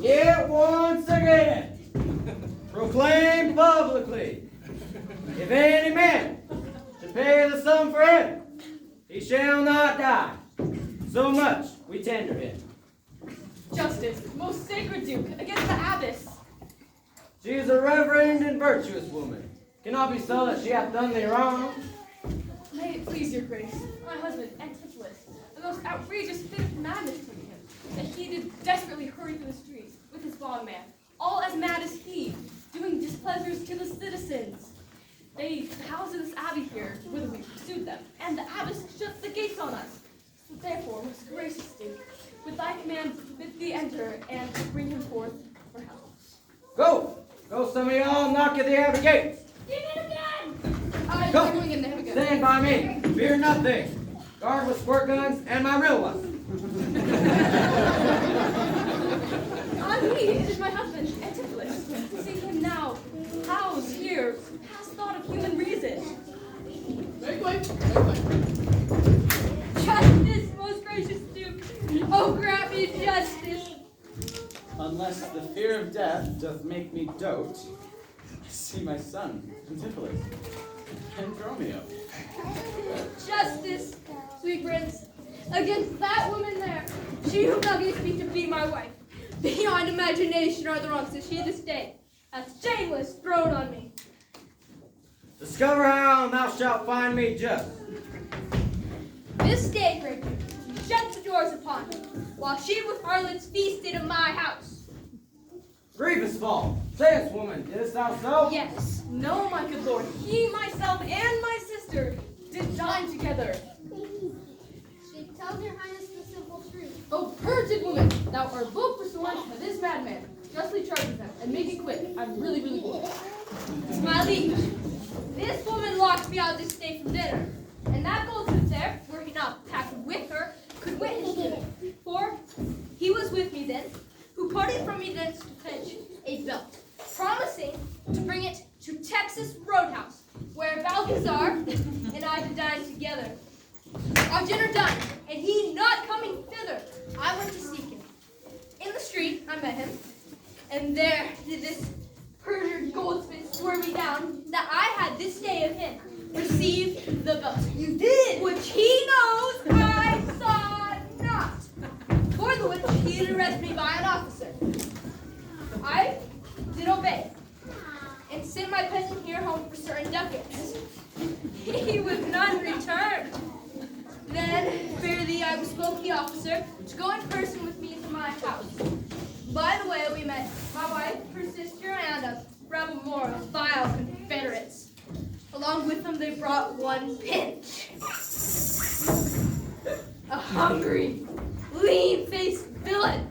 Yet once again, proclaim publicly, if any man should pay shall not die. So much we tender him. Justice, most sacred Duke, against the abbess. She is a reverend and virtuous woman. Cannot be so that she hath done thee wrong. May it please your grace, my husband, Antipholus, the most outrageous fit of madness took him, that he did desperately hurry through the streets with his bondman, all as mad as he, doing displeasures to the citizens. They housed in this abbey here, whither we pursued them, and the abbess shut the gates on us. So therefore, most gracious Duke, with thy command, bid thee enter and bring him forth for help. Go! Go, some of y'all, knock at the abbey gates. Dig it again! I'm Go. going in there again. Stand by me. Fear nothing. Guard with squirt guns and my real ones. Ah, me, it is my husband, Antipholus. See him now, housed here, past thought of human reason. Make way. Make way. Justice, most gracious Duke. Oh, grant me justice. Unless the fear of death doth make me dote, I see my son, Antipholus, and Romeo. Justice, sweet prince, against that woman there, she whom thou gavest me to be my wife. Beyond imagination are the wrongs that she this day hath shameless thrown on me. Discover how, and thou shalt find me just. This day, great Duke, she shut the doors upon me, while she with harlots feasted in my house. Grievous fault. Sayest, woman, didst thou so? Yes, no, my good lord, he, myself, and my sister did dine together. She tells your highness the simple truth. O perjured woman, thou art both pursuant to this madman. Justly charges them, and make it quick. I'm really bored. My liege, this woman locked me out this day from dinner, and that goldsmith there, were he not packed with her, could witness to it. For he was with me then, who parted from me thence to fetch a belt, promising to bring it to Texas Roadhouse, where Balthazar and I to dine together. Our dinner done, and he not coming thither, I went to seek him. In the street, I met him, and there did this perjured goldsmith swear me down that I had this day of him received the belt. You did! Which he knows I saw not. For the which he did arrest me by an officer. I did obey, and sent my peasant here home for certain ducats. He would not return. Then, fear thee, I bespoke the officer to go in person with me to my house. By the way, we met my wife, her sister, and a rebel more of vile confederates. Along with them, they brought one pinch. A hungry, lean-faced villain.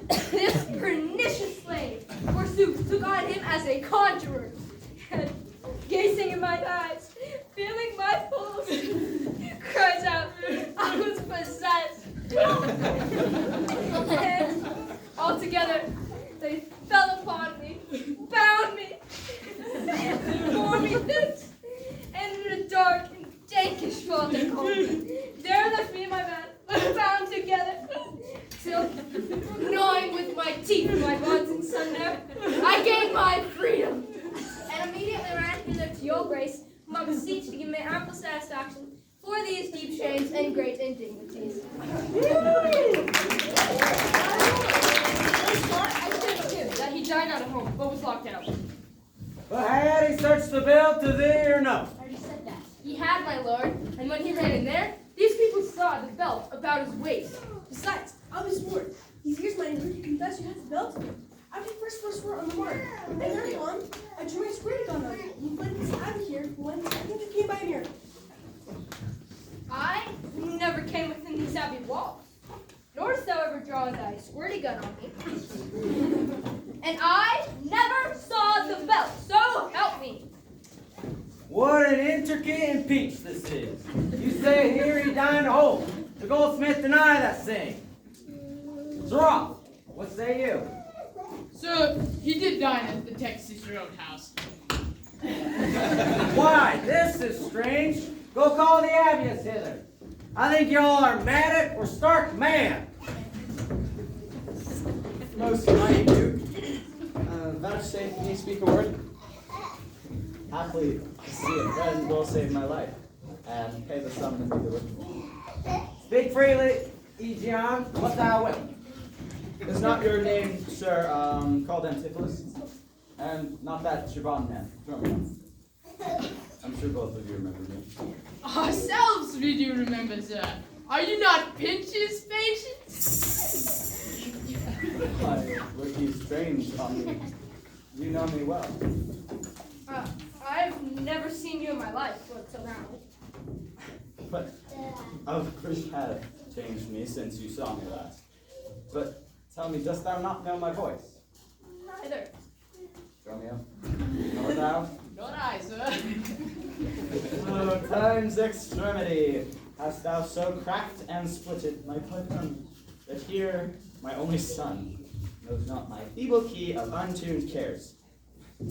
This pernicious slave, forsooth, took on him as a conjurer, and gazing in my eyes, feeling my pulse, cries out, I was possessed. And altogether, they fell upon me, bound me, bore me thence, and in a dark and dankish vault they called me. There left me and my man, bound together, till, gnawing with my teeth my bonds in sunder, I gained my freedom, and immediately ran hither to your grace, whom I beseech to give me ample satisfaction for these deep shames and great indignities. I said to him that he dined out at home, but was locked out. But had he searched the bill to thee or no? I already said that. He had, my lord, and when he ran in there, these people saw the belt about his waist. Besides, I'll be sworn. He's here's my neighbor. You confess you had the belt. After the first swore on the mark, and thereupon, I drew my square gun on it. He fled this out of here when I think it came by a miracle. I never came within these abbey walls, nor didst thou ever draw thy squirty gun on me. And I never saw the belt, so help me. What an intricate impeach this is. You say here he dined at home. The goldsmith deny that saying. Sirrah, what say you? So, he did dine at the Texas Roadhouse. Why, this is strange. Go call the abbess hither. I think y'all are mad or stark mad. Most mighty Duke, vouchsafe me speak a word. Happily, I see it, friend will save my life, and pay the sum that we deliver. Speak freely, Egeon, what thou wilt. Is not your name, sir, called Antipholus? And not that Siobhan man, Romeo? I'm sure both of you remember me. Ourselves we do remember, sir. Are you not Pinch's patients? Why, look you strange on me. You know me well. I've never seen you in my life until now. But of course you have changed me since you saw me last. But tell me, dost thou not know my voice? Neither. Romeo, nor thou? Not I, sir. Oh, time's extremity, hast thou so cracked and splitted my pardon, that here my only son knows not my feeble key of untuned cares.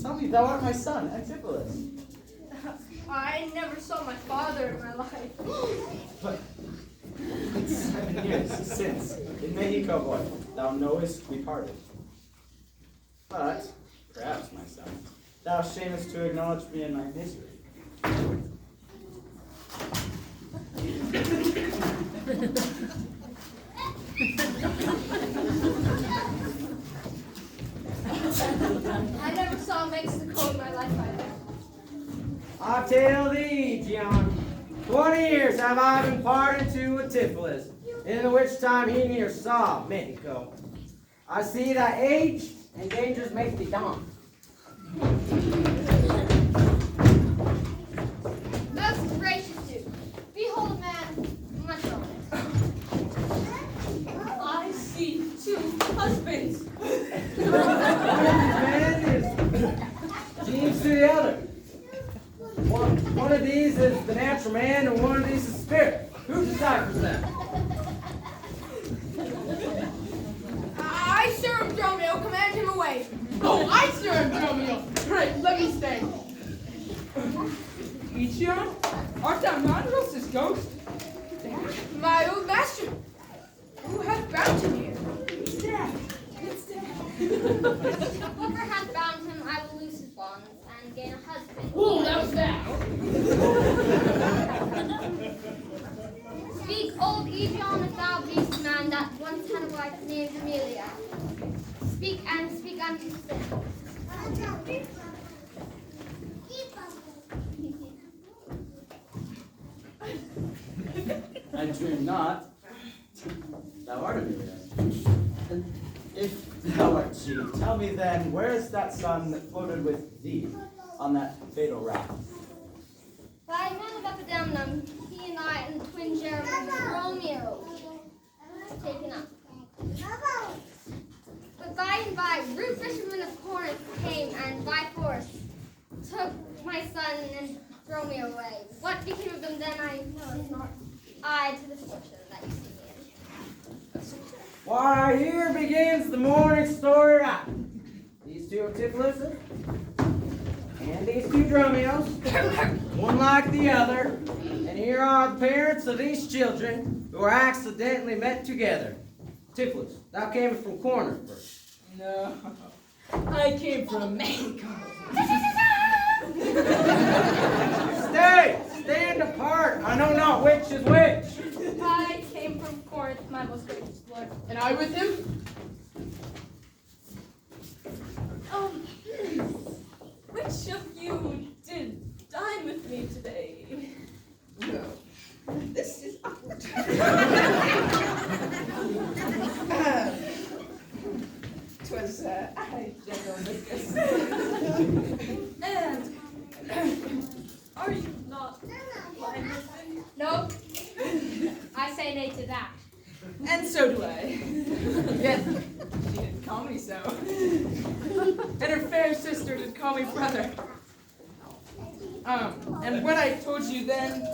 Tell me, thou art my son, Antipholus. I never saw my father in my life. But it's 7 years since, in Mexico, boy, thou knowest we parted. But, perhaps, my son, thou shamest to acknowledge me in my misery. I never saw Mexico in my life either. I tell thee, Egeon, 20 years have I been pardoned to Antipholus, in the which time he near saw Mexico. I see thy age and dangers make thee dumb. Most gracious Duke, behold, man, much older. I see 2 husbands. Man is genes to the other. One of these is the natural man, and one of these is spirit. Who deciphers that? I serve Romeo, command him away. Oh, I serve Romeo. Right, let me stay. Egeon, art thou Montrose' ghost? My old master, who hath bound him here. He's dead. Whoever hath bound him, I will loose his bonds and gain a husband. Oh, that was that. Speak, old Egeon, if thou beest man that once had a wife named Amelia. Speak unto sin. And dream not, thou art Amelia. And if thou art she, tell me then, where is that son that floated with thee on that fatal raft? By men of Epidemnum, he and I and the twin Jeremy Romeo taken up. But by and by, rude fishermen of Corinth came and by force took my son and Romeo away. What became of them then I know not. I to the fortune that you see me in. Why, here begins the morning story right. These 2 Antipholus and these 2 Dromios, one like the other, and here are the parents of these children who are accidentally met together. Antipholus, thou camest from Corner first. No, I came from Mexico. Stay! Stand apart! I know not which is which. I came from Corinth, my most gracious lord. And I with him? Which of you did dine with me today? No. This is awkward. 'Twas I, General Lucas. And are you not my husband? No, I say nay to that. And so do I. Yet she didn't call me so. And her fair sister did call me brother. And what I told you then,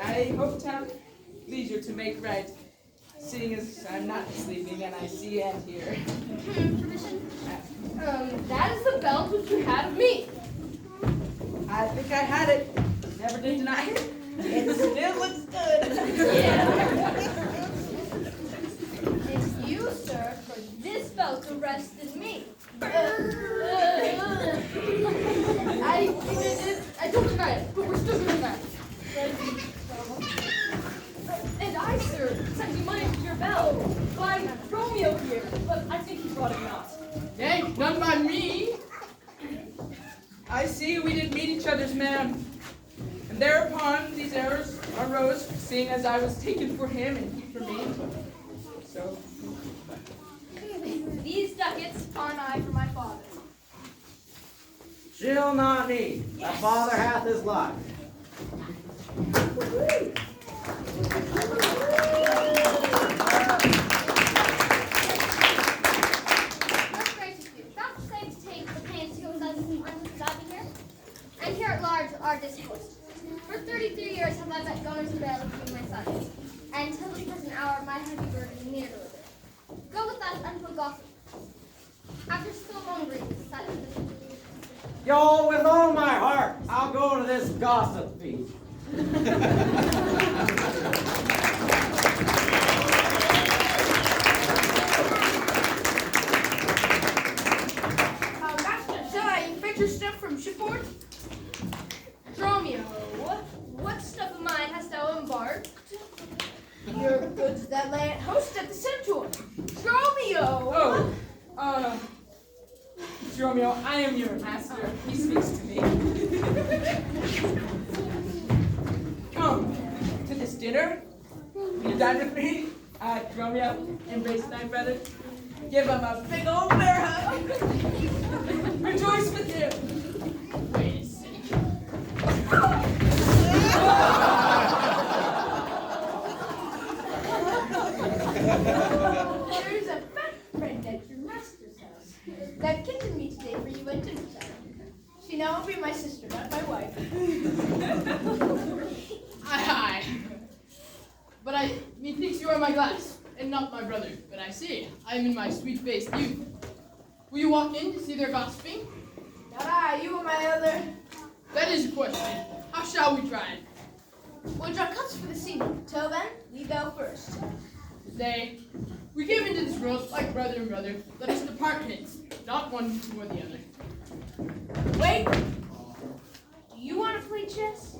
I hope to have leisure to make right, seeing as I'm not sleeping and I see and hear. That is the belt which you had of me. I think I had it. Never did deny it. It still looks good. It's you, sir, for this belt arrested me. I don't deny it, but we're still doing that. And I the money to your bell by Romeo here, but I think he brought it not. Nay, none by me. I see we did meet each other's man. And thereupon these errors arose, seeing as I was taken for him and he for me. So, These ducats pawn I for my father. She'll not need. Thy father hath his life. Most gracious you, thou sayest to take the pains to go with us and undecided here. And here at large are discoursed. For 33 years have I met donors and bailiffs between my sons, and till this present hour my heavy burden near delivered. Go with us and put gossip. After so long grief, silence. Yo, with all my heart, I'll go to this gossip feast. Master, shall I fetch your stuff from shipboard? Romeo, what stuff of mine hast thou embarked? Your goods that lay at host at the Centaur. Romeo! Romeo, I am your master. He speaks to me. Come to this dinner. Will you dine with me? Romeo, embrace thy brother. Give him a big old bear hug. Rejoice with him. Wait a second. There is a fat friend at your master's house that kittened me today for you at dinner time. She now will be my sister, not my wife. Aye. But methinks you are my glass, and not my brother. But I see, I am in my sweet-faced youth. Will you walk in to see their gossiping? Not I, you are my other. That is a question. How shall we try it? We'll draw cuts for the scene. Till then, lead thou first. Nay, we came into this world like brother and brother. Let us depart hence, not one nor the other. Wait! Do you want to play chess?